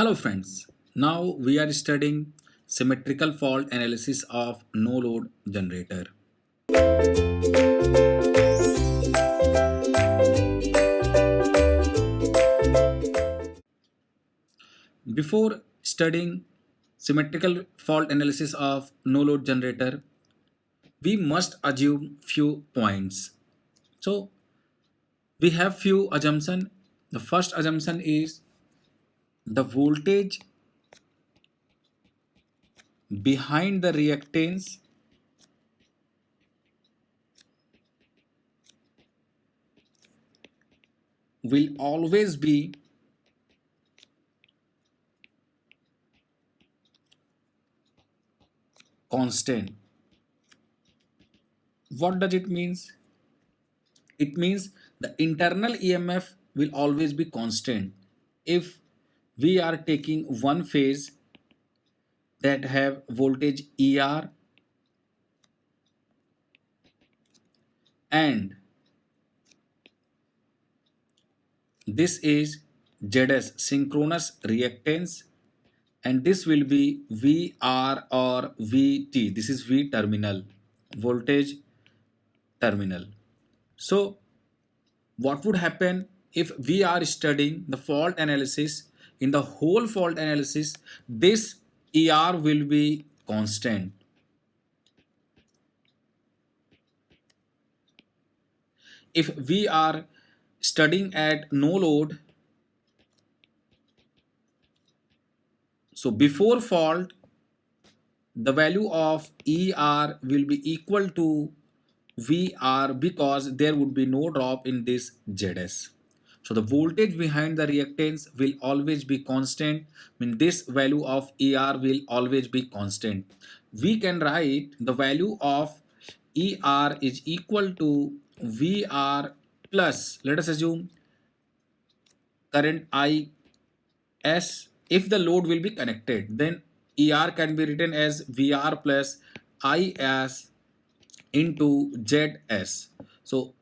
Hello friends, now we are studying symmetrical fault analysis of no load generator. Before studying symmetrical fault analysis of no load generator, we must assume few points. So we have few assumption. The first assumption is the voltage behind the reactance will always be constant. What does it means? It means the internal EMF will always be constant. If we are taking one phase that have voltage ER and this is ZS synchronous reactance and this will be VR or VT. This is V terminal, voltage terminal. So what would happen if we are studying the fault analysis? In the whole fault analysis, this ER will be constant. If we are studying at no load, so before fault the value of ER will be equal to VR because there would be no drop in this ZS. So the voltage behind the reactance will always be constant. I mean this value of ER will always be constant. We can write the value of ER is equal to VR plus, let us assume, current IS. If the load will be connected, then ER can be written as VR plus IS into ZS. So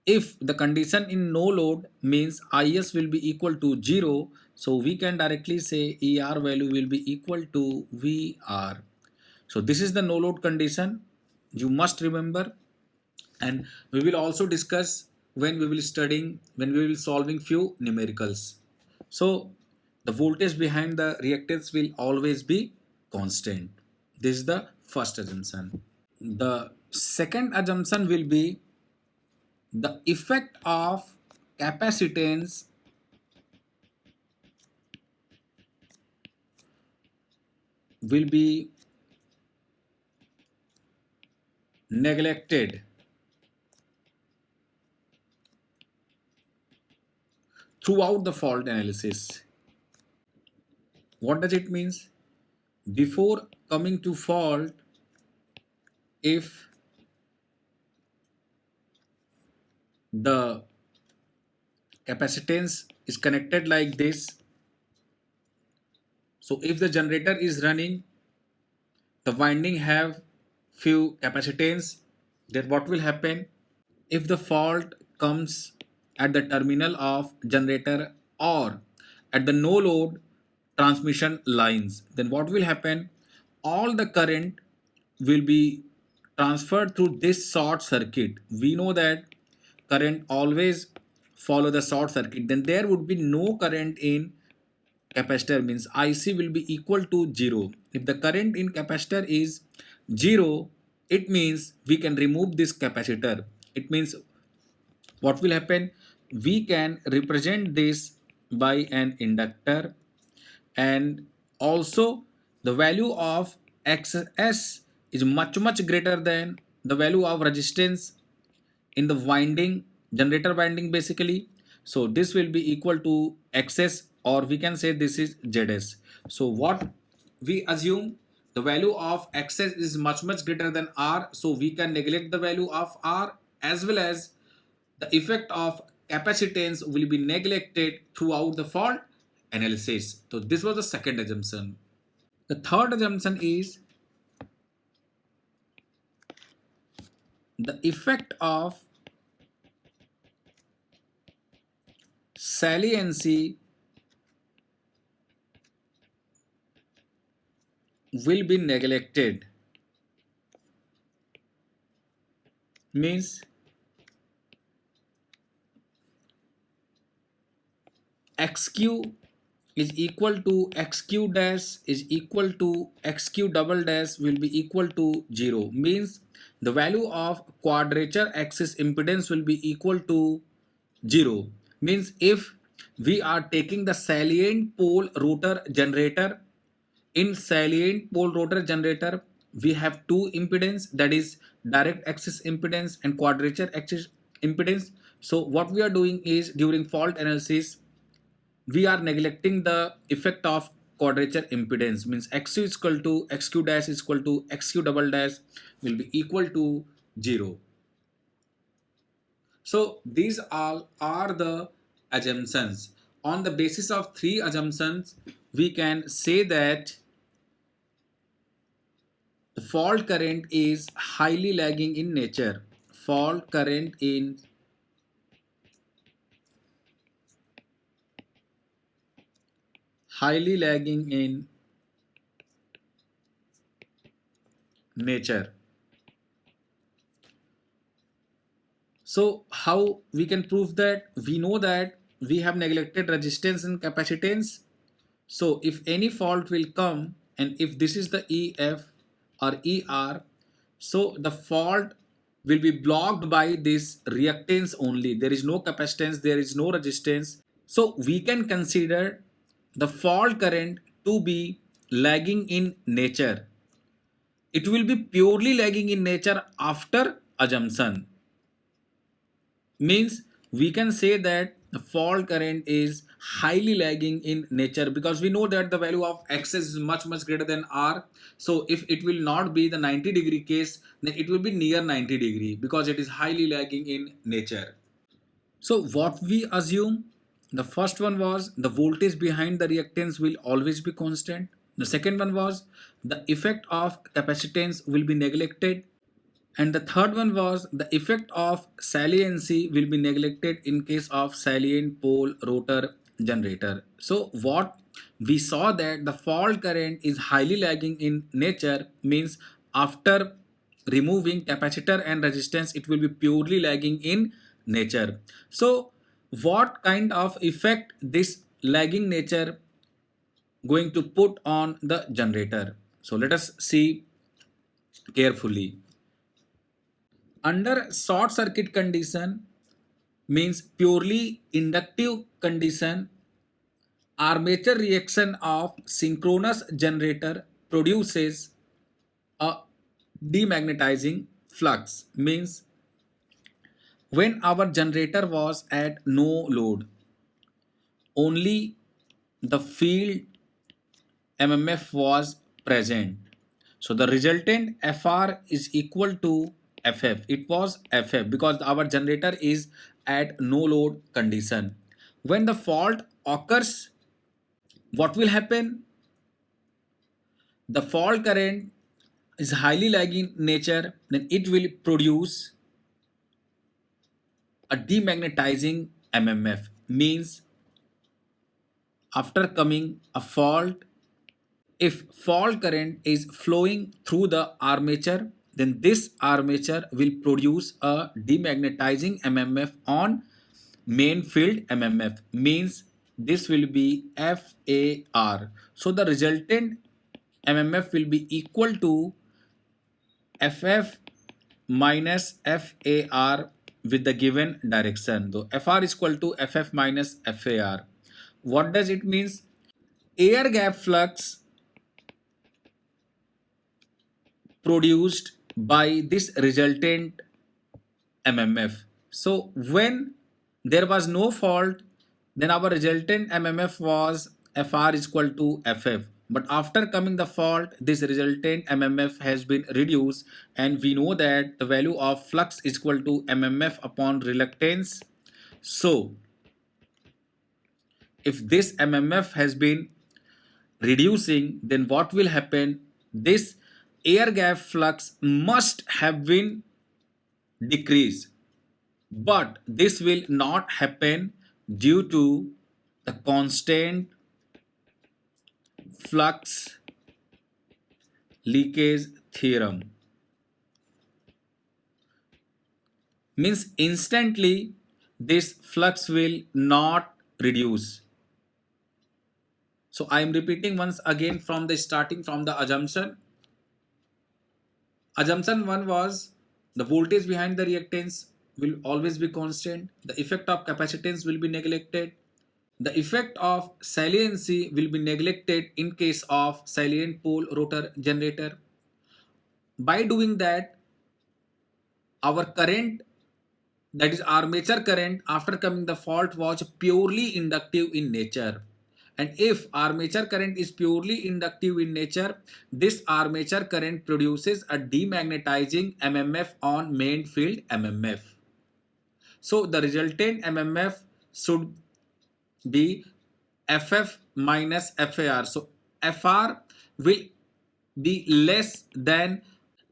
if the condition in no load means IS will be equal to 0, so we can directly say ER value will be equal to VR. So this is the no load condition, you must remember, and we will also discuss when we will solving few numericals. So the voltage behind the reactance will always be constant. This is the first assumption. The second assumption will be the effect of capacitance will be neglected throughout the fault analysis. What does it mean? Before coming to fault, if the capacitance is connected like this, so if the generator is running, the winding have few capacitance, then what will happen? If the fault comes at the terminal of generator or at the no load transmission lines, then what will happen? All the current will be transferred through this short circuit. We know that current always follow the short circuit, then there would be no current in capacitor, means IC will be equal to 0. If the current in capacitor is 0, it means we can remove this capacitor. It means what will happen? We can represent this by an inductor, and also the value of XS is much greater than the value of resistance in the winding, generator winding basically. So this will be equal to XS, or we can say this is ZS. So what we assume, the value of XS is much greater than R, so we can neglect the value of R, as well as the effect of capacitance will be neglected throughout the fault analysis. So this was the second assumption. The third assumption is the effect of saliency will be neglected. Means xq is equal to xq dash is equal to xq double dash will be equal to 0. Means the value of quadrature axis impedance will be equal to 0. Means if we are taking the salient pole rotor generator, in salient pole rotor generator we have two impedance, that is direct axis impedance and quadrature axis impedance. So what we are doing is, during fault analysis, we are neglecting the effect of quadrature impedance. Means xq is equal to xq dash is equal to xq double dash will be equal to 0. So these all are the assumptions. On the basis of three assumptions, we can say that the fault current is highly lagging in nature. Fault current in highly lagging in nature. So how we can prove that? We know that we have neglected resistance and capacitance. So if any fault will come, and if this is the EF or ER, so the fault will be blocked by this reactance only. There is no capacitance, there is no resistance. So we can consider the fault current to be lagging in nature. It will be purely lagging in nature after assumption. Means we can say that the fault current is highly lagging in nature, because we know that the value of xs is much greater than r. So if it will not be the 90-degree case, then it will be near 90-degree, because it is highly lagging in nature. So what we assume, the first one was the voltage behind the reactance will always be constant. The second one was the effect of capacitance will be neglected. And the third one was the effect of saliency will be neglected in case of salient pole rotor generator. So what we saw, that the fault current is highly lagging in nature, means after removing capacitor and resistance it will be purely lagging in nature. So what kind of effect this lagging nature going to put on the generator? So let us see carefully. Under short circuit condition, means purely inductive condition, armature reaction of synchronous generator produces a demagnetizing flux. Means when our generator was at no load, only the field mmf was present. So the resultant Fr is equal to Ff. It was Ff because our generator is at no load condition. When the fault occurs, what will happen? The fault current is highly lagging nature, then it will produce a demagnetizing mmf. Means after coming a fault, if fault current is flowing through the armature, then this armature will produce a demagnetizing mmf on main field mmf. Means this will be FAR. So the resultant mmf will be equal to FF minus FAR with the given direction. So FR is equal to FF minus FAR. What does it means? Air gap flux produced by this resultant mmf. So when there was no fault, then our resultant mmf was Fr is equal to Ff. But after coming the fault, this resultant mmf has been reduced, and we know that the value of flux is equal to mmf upon reluctance. So if this mmf has been reducing, then what will happen? This air gap flux must have been decreased, but this will not happen due to the constant flux leakage theorem. Means instantly this flux will not reduce. So I am repeating once again from the starting from the assumption. Assumption 1 was the voltage behind the reactance will always be constant. The effect of capacitance will be neglected. The effect of saliency will be neglected in case of salient pole rotor generator. By doing that, our current, that is armature current, after coming the fault was purely inductive in nature. And if armature current is purely inductive in nature, this armature current produces a demagnetizing mmf on main field mmf. So the resultant mmf should be ff minus far. So fr will be less than,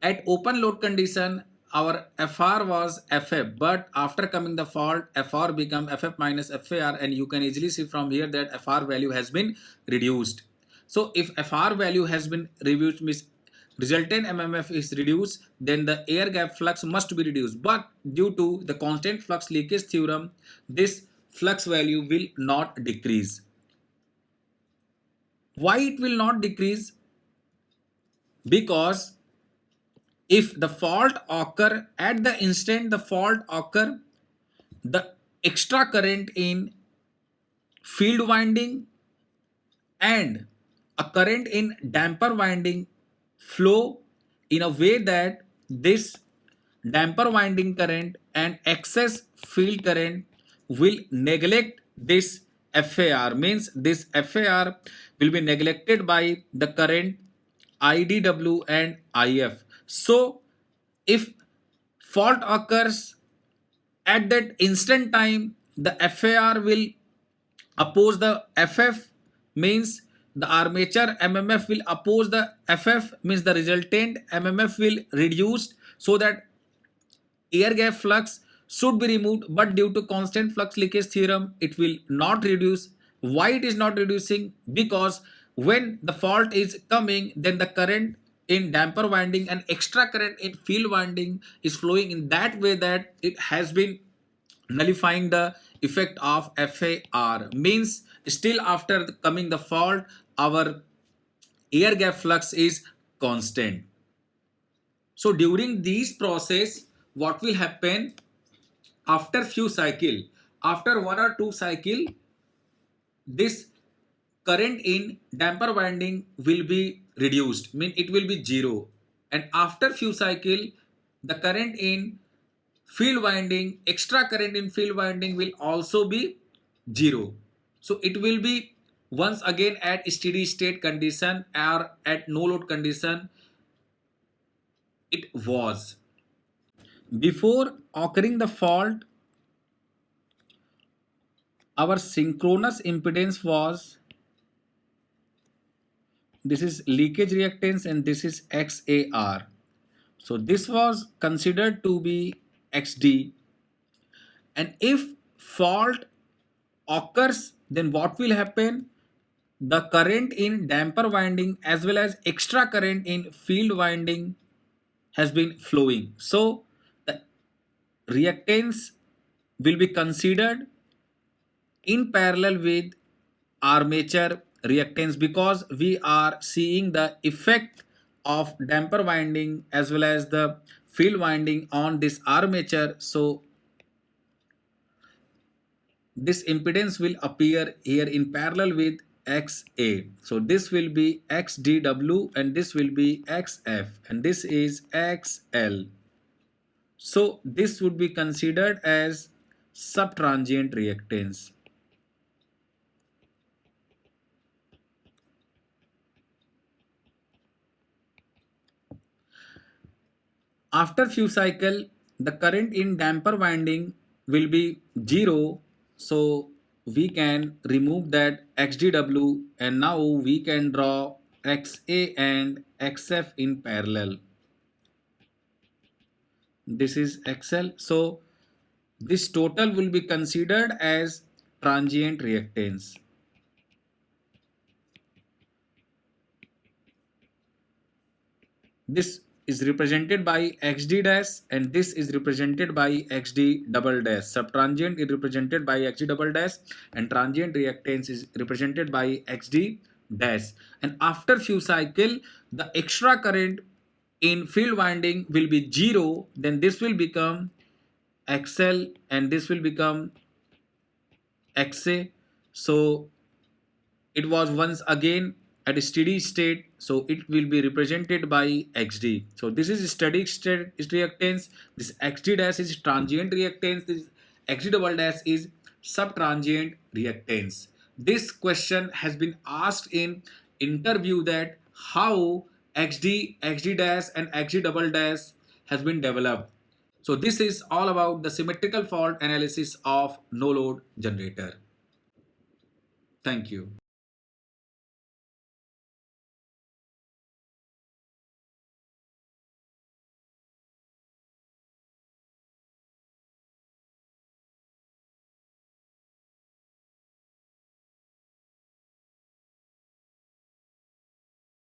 at open load condition our fr was ff, but after coming the fault fr become ff minus far, and you can easily see from here that fr value has been reduced. So if fr value has been reduced, means resultant mmf is reduced, then the air gap flux must be reduced, but due to the constant flux leakage theorem this flux value will not decrease. Why it will not decrease? Because if the fault occur, at the instant the fault occur, the extra current in field winding and a current in damper winding flow in a way that this damper winding current and excess field current will neglect this FAR. Means this FAR will be neglected by the current IDW and IF. So if fault occurs at that instant time, the FAR will oppose the FF, means the armature mmf will oppose the ff, means the resultant mmf will reduce, so that air gap flux should be removed, but due to constant flux leakage theorem it will not reduce. Why it is not reducing? Because when the fault is coming, then the current in damper winding and extra current in field winding is flowing in that way that it has been nullifying the effect of FAR. Means still after coming the fault our air gap flux is constant. So during these process what will happen, after few cycle, after 1 or 2 cycle, this current in damper winding will be reduced, mean it will be zero, and after few cycle the current in field winding, extra current in field winding will also be zero. So it will be once again at steady state condition or at no load condition it was. Before occurring the fault, our synchronous impedance was, this is leakage reactance and this is XAR. So this was considered to be XD, and if fault occurs, then what will happen? The current in damper winding as well as extra current in field winding has been flowing. So the reactance will be considered in parallel with armature reactance, because we are seeing the effect of damper winding as well as the field winding on this armature. So this impedance will appear here in parallel with XA. So this will be XDW and this will be XF and this is XL. So this would be considered as subtransient reactance. After few cycle, the current in damper winding will be zero. So we can remove that XDW and now we can draw XA and XF in parallel. This is XL. So this total will be considered as transient reactance. This is represented by xd dash, and this is represented by xd double dash. Subtransient is represented by xd double dash, and transient reactance is represented by xd dash. And after few cycle, the extra current in field winding will be zero. Then this will become xl, and this will become xa. So it was once again at a steady state, so it will be represented by xd. So this is steady state reactance, this xd dash is transient reactance, this xd double dash is subtransient reactance. This question has been asked in interview, that how xd dash and xd double dash has been developed. So this is all about the symmetrical fault analysis of no load generator. Thank you.